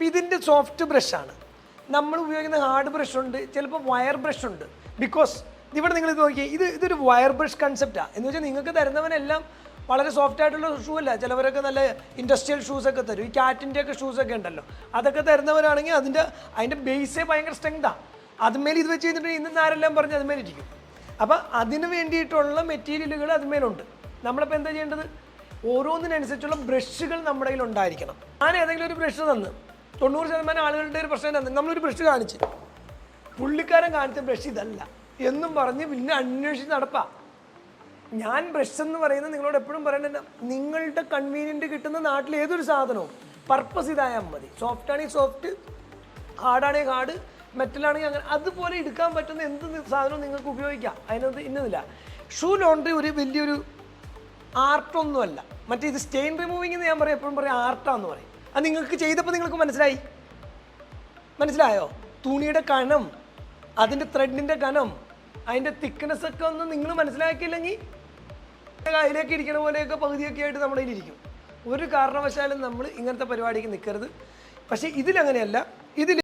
ഇതിൻ്റെ സോഫ്റ്റ് ബ്രഷാണ്. നമ്മൾ ഉപയോഗിക്കുന്ന ഹാർഡ് ബ്രഷ് ഉണ്ട്, ചിലപ്പോൾ വയർ ബ്രഷ് ഉണ്ട്. ബിക്കോസ് ഇവിടെ നിങ്ങൾ ഇത് നോക്കിയാൽ ഇതൊരു വയർ ബ്രഷ് കൺസെപ്റ്റാണ്. എന്ന് വെച്ചാൽ നിങ്ങൾക്ക് തരുന്നവനെല്ലാം വളരെ സോഫ്റ്റ് ആയിട്ടുള്ള ഷൂ അല്ല. ചിലവരൊക്കെ നല്ല ഇൻഡസ്ട്രിയൽ ഷൂസൊക്കെ തരും. ഈ കാറ്റിൻ്റെയൊക്കെ ഷൂസൊക്കെ ഉണ്ടല്ലോ, അതൊക്കെ തരുന്നവരാണെങ്കിൽ അതിൻ്റെ ബേസേ ഭയങ്കര സ്ട്രെങ്താണ്. അതുമേലെ ഇത് വെച്ച് കഴിഞ്ഞിട്ടുണ്ടെങ്കിൽ ഇന്ന് ആരെല്ലാം പറഞ്ഞ് അതുമേലെ ഇരിക്കും. അപ്പോൾ അതിന് വേണ്ടിയിട്ടുള്ള മെറ്റീരിയലുകൾ അതുമേലുണ്ട്. നമ്മളിപ്പോൾ എന്താ ചെയ്യേണ്ടത്? ഓരോന്നിനനുസരിച്ചുള്ള ബ്രഷുകൾ നമ്മുടെ കയ്യിൽ ഉണ്ടായിരിക്കണം. ഞാൻ ഏതെങ്കിലും ഒരു ബ്രഷ് തന്ന് 90% ആളുകളുടെ ഒരു പ്രശ്നം തന്നെ, നമ്മളൊരു ബ്രഷ് കാണിച്ച് പുള്ളിക്കാരൻ കാണിച്ച ബ്രഷ് ഇതല്ല എന്നും പറഞ്ഞ് പിന്നെ അന്വേഷിച്ച് നടപ്പാ. ഞാൻ ബ്രഷ് എന്ന് പറയുന്നത് നിങ്ങളോട് എപ്പോഴും പറയേണ്ടത്, നിങ്ങളുടെ കൺവീനിയൻറ്റ് കിട്ടുന്ന നാട്ടിൽ ഏതൊരു സാധനവും പർപ്പസ് ഇതായാൽ മതി. സോഫ്റ്റ് ആണെങ്കിൽ സോഫ്റ്റ്, ഹാർഡാണെങ്കിൽ ഹാർഡ്, മെറ്റലാണെങ്കിൽ അങ്ങനെ അതുപോലെ എടുക്കാൻ പറ്റുന്ന എന്ത് സാധനവും നിങ്ങൾക്ക് ഉപയോഗിക്കാം. അതിനകത്ത് ഇന്നതില്ല. ഷൂ ലോണ്ടറി ഒരു വലിയൊരു ആർട്ടൊന്നുമല്ല. മറ്റേ ഇത് സ്റ്റെയിൻ റിമൂവിങ് എന്ന് ഞാൻ എപ്പോഴും പറയും ആർട്ടാന്ന് പറയും. അത് നിങ്ങൾക്ക് ചെയ്തപ്പോൾ നിങ്ങൾക്ക് മനസ്സിലായോ? തുണിയുടെ കനം, അതിൻ്റെ ത്രെഡിൻ്റെ കനം, അതിൻ്റെ തിക്നെസ് ഒക്കെ ഒന്ന് നിങ്ങൾ മനസ്സിലാക്കിയില്ലെങ്കിൽ കയ്യിലേക്ക് ഇരിക്കുന്ന പോലെയൊക്കെ പകുതിയൊക്കെ ആയിട്ട് നമ്മുടെ കയ്യിലിരിക്കും. ഒരു കാരണവശാലും നമ്മൾ ഇങ്ങനത്തെ പരിപാടിക്ക് നിൽക്കരുത്. പക്ഷേ ഇതിലങ്ങനെയല്ല. ഇതിൽ